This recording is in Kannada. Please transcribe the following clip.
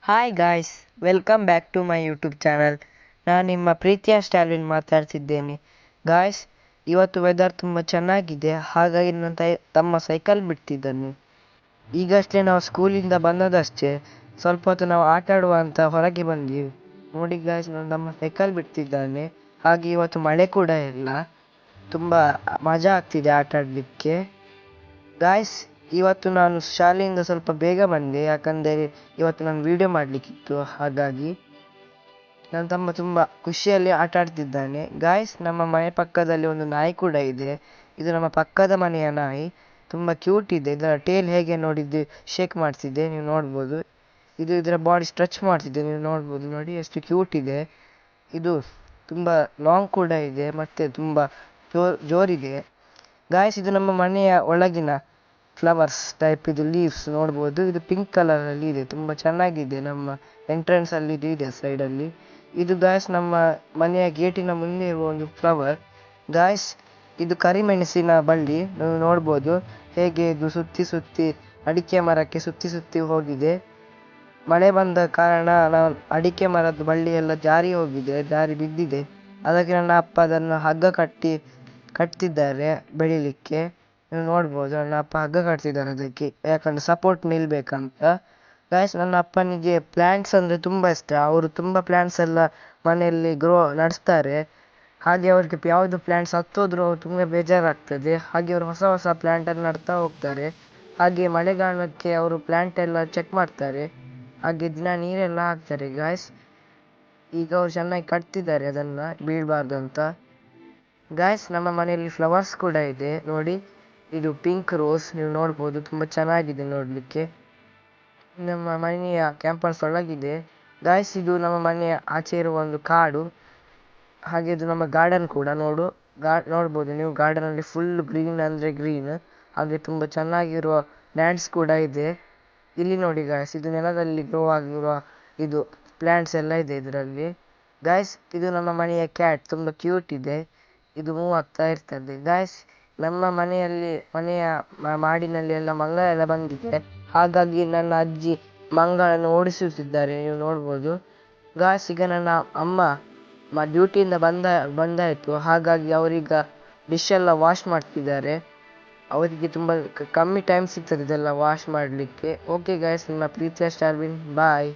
Hi guys, welcome back to my YouTube channel. ನಾನು ನಿಮ್ಮ ಪ್ರೀತಿಯ ಸ್ಟಾಲ್ವಿನ್ ಮಾತಾಡ್ತಿದ್ದೇನೆ. ಗಾಯ್ಸ್, ಇವತ್ತು ವೆದರ್ ತುಂಬ ಚೆನ್ನಾಗಿದೆ, ಹಾಗಾಗಿ ನನ್ನ ತಮ್ಮ ಸೈಕಲ್ ಬಿಡ್ತಿದ್ದಾನೆ. ಈಗಷ್ಟೇ ನಾವು ಸ್ಕೂಲಿಂದ ಬಂದದಷ್ಟೇ, ಸ್ವಲ್ಪ ಹೊತ್ತು ನಾವು ಆಟ ಆಡುವ ಅಂತ ಹೊರಗೆ ಬಂದ್ವಿ. ನೋಡಿ ಗಾಯ್ಸ್, ನನ್ನ ತಮ್ಮ ಸೈಕಲ್ ಬಿಡ್ತಿದ್ದಾನೆ. ಹಾಗೆ ಇವತ್ತು ಮಳೆ ಕೂಡ ಇಲ್ಲ, ತುಂಬ ಮಜಾ ಆಗ್ತಿದೆ ಆಟ ಆಡಲಿಕ್ಕೆ. ಗಾಯ್ಸ್, ಇವತ್ತು ನಾನು ಶಾಲೆಯಿಂದ ಸ್ವಲ್ಪ ಬೇಗ ಬಂದೆ, ಯಾಕಂದರೆ ಇವತ್ತು ನಾನು ವಿಡಿಯೋ ಮಾಡಲಿಕ್ಕಿತ್ತು. ಹಾಗಾಗಿ ನನ್ನ ತಮ್ಮ ತುಂಬ ಖುಷಿಯಲ್ಲಿ ಆಟ ಆಡ್ತಿದ್ದಾನೆ. ಗಾಯ್ಸ್, ನಮ್ಮ ಮನೆ ಪಕ್ಕದಲ್ಲಿ ಒಂದು ನಾಯಿ ಕೂಡ ಇದೆ. ಇದು ನಮ್ಮ ಪಕ್ಕದ ಮನೆಯ ನಾಯಿ, ತುಂಬ ಕ್ಯೂಟ್ ಇದೆ. ಇದರ ಟೇಲ್ ಹೇಗೆ ನೋಡಿದ್ದು ಶೇಕ್ ಮಾಡ್ತಿದೆ, ನೀವು ನೋಡ್ಬೋದು. ಇದು ಇದರ ಬಾಡಿ ಸ್ಟ್ರೆಚ್ ಮಾಡ್ತಿದೆ, ನೀವು ನೋಡ್ಬೋದು. ನೋಡಿ ಎಷ್ಟು ಕ್ಯೂಟ್ ಇದೆ. ಇದು ತುಂಬ ಲಾಂಗ್ ಕೂಡ ಇದೆ ಮತ್ತು ತುಂಬ ಜೋರಿದೆ. ಗಾಯ್ಸ್, ಇದು ನಮ್ಮ ಮನೆಯ ಒಳಗಿನ ಫ್ಲವರ್ಸ್ ಟೈಪ್, ಇದು ಲೀವ್ಸ್ ನೋಡ್ಬೋದು. ಇದು ಪಿಂಕ್ ಕಲರಲ್ಲಿ ಇದೆ, ತುಂಬ ಚೆನ್ನಾಗಿದೆ. ನಮ್ಮ ಎಂಟ್ರೆನ್ಸ್ ಅಲ್ಲಿ ಇದೆ ಸೈಡಲ್ಲಿ. ಇದು ಗಾಯ್ಸ್ ನಮ್ಮ ಮನೆಯ ಗೇಟಿನ ಮುಂದೆ ಇರುವ ಒಂದು ಫ್ಲವರ್. ಗಾಯ್ಸ್, ಇದು ಕರಿಮೆಣಸಿನ ಬಳ್ಳಿ, ನೀವು ನೋಡ್ಬೋದು ಹೇಗೆ ಇದು ಸುತ್ತಿ ಸುತ್ತಿ ಅಡಿಕೆ ಮರಕ್ಕೆ ಸುತ್ತಿ ಸುತ್ತಿ ಹೋಗಿದೆ. ಮಳೆ ಬಂದ ಕಾರಣ ಅಡಿಕೆ ಮರದ ಬಳ್ಳಿ ಎಲ್ಲ ಜಾರಿ ಬಿದ್ದಿದೆ. ಅದಕ್ಕೆ ನನ್ನ ಅಪ್ಪ ಅದನ್ನು ಹಗ್ಗ ಕಟ್ತಿದ್ದಾರೆ ಬೆಳಿಲಿಕ್ಕೆ. ನೀವು ನೋಡ್ಬೋದು, ನನ್ನ ಅಪ್ಪ ಹಗ್ಗ ಕಟ್ತಿದ್ದಾರೆ ಅದಕ್ಕೆ, ಯಾಕಂದ್ರೆ ಸಪೋರ್ಟ್ ನಿಲ್ಬೇಕಂತ. ಗಾಯ್ಸ್, ನನ್ನ ಅಪ್ಪನಿಗೆ ಪ್ಲ್ಯಾಂಟ್ಸ್ ಅಂದರೆ ತುಂಬ ಇಷ್ಟ. ಅವರು ತುಂಬ ಪ್ಲ್ಯಾಂಟ್ಸ್ ಎಲ್ಲ ಮನೆಯಲ್ಲಿ ನಡೆಸ್ತಾರೆ. ಹಾಗೆ ಅವ್ರಿಗೆ ಯಾವುದು ಪ್ಲ್ಯಾಂಟ್ಸ್ ಹತ್ತೋದ್ರೂ ತುಂಬ ಬೇಜಾರಾಗ್ತದೆ. ಹಾಗೆ ಅವರು ಹೊಸ ಹೊಸ ಪ್ಲ್ಯಾಂಟನ್ನು ನಡ್ತಾ ಹೋಗ್ತಾರೆ. ಹಾಗೆ ಮಳೆಗಾಲಕ್ಕೆ ಅವರು ಪ್ಲ್ಯಾಂಟ್ ಎಲ್ಲ ಚೆಕ್ ಮಾಡ್ತಾರೆ, ಹಾಗೆ ದಿನ ನೀರೆಲ್ಲ ಹಾಕ್ತಾರೆ. ಗಾಯ್ಸ್, ಈಗ ಅವ್ರು ಚೆನ್ನಾಗಿ ಕಟ್ತಿದ್ದಾರೆ ಅದನ್ನು ಬೀಳಬಾರ್ದು ಅಂತ. ಗಾಯ್ಸ್, ನಮ್ಮ ಮನೆಯಲ್ಲಿ ಫ್ಲವರ್ಸ್ ಕೂಡ ಇದೆ ನೋಡಿ. ಇದು ಪಿಂಕ್ ರೋಸ್, ನೀವು ನೋಡ್ಬೋದು, ತುಂಬ ಚೆನ್ನಾಗಿದೆ ನೋಡಲಿಕ್ಕೆ. ನಮ್ಮ ಮನೆಯ ಕ್ಯಾಂಪಸ್ ಒಳಗಿದೆ. ಗಾಯ್ಸ್, ಇದು ನಮ್ಮ ಮನೆಯ ಆಚೆ ಇರುವ ಒಂದು ಕಾಡು. ಹಾಗೆ ಇದು ನಮ್ಮ ಗಾರ್ಡನ್ ಕೂಡ ನೋಡ್ಬೋದು ನೀವು. ಗಾರ್ಡನಲ್ಲಿ ಫುಲ್ ಗ್ರೀನ್ ಅಂದರೆ ಗ್ರೀನ್, ಹಾಗೆ ತುಂಬ ಚೆನ್ನಾಗಿರುವ ಪ್ಲ್ಯಾಂಟ್ಸ್ ಕೂಡ ಇದೆ. ಇಲ್ಲಿ ನೋಡಿ ಗಾಯ್ಸ್, ಇದು ನೆಲದಲ್ಲಿ ಗ್ರೋ ಆಗಿರುವ ಇದು ಪ್ಲ್ಯಾಂಟ್ಸ್ ಎಲ್ಲ ಇದೆ ಇದರಲ್ಲಿ. ಗಾಯ್ಸ್, ಇದು ನಮ್ಮ ಮನೆಯ ಕ್ಯಾಟ್, ತುಂಬ ಕ್ಯೂಟ್ ಇದೆ. ಇದು ಮೂವ್ ಆಗ್ತಾ ಇರ್ತದೆ. ಗಾಯ್ಸ್, ನಮ್ಮ ಮನೆಯ ಮಾಡಿನಲ್ಲಿ ಎಲ್ಲ ಮಂಗ ಎಲ್ಲ ಬಂದಿದೆ, ಹಾಗಾಗಿ ನನ್ನ ಅಜ್ಜಿ ಮಂಗನನ್ನು ಓಡಿಸುತ್ತಿದ್ದಾರೆ, ನೀವು ನೋಡ್ಬೋದು. ಗಾಯ್ಸ್, ಈಗ ನನ್ನ ಅಮ್ಮ ಡ್ಯೂಟಿಯಿಂದ ಬಂದಾಯಿತು, ಹಾಗಾಗಿ ಅವರೀಗ ಡಿಶ್ ಎಲ್ಲ ವಾಶ್ ಮಾಡ್ತಿದ್ದಾರೆ. ಅವರಿಗೆ ತುಂಬ ಕಮ್ಮಿ ಟೈಮ್ ಸಿಗ್ತದೆ ಇದೆಲ್ಲ ವಾಶ್ ಮಾಡಲಿಕ್ಕೆ. ಓಕೆ ಗಾಯ್ಸ್, ನಿಮ್ಮ ಪ್ರೀತಿಯ ಸ್ಟಾರ್ವಿನ್, ಬಾಯ್.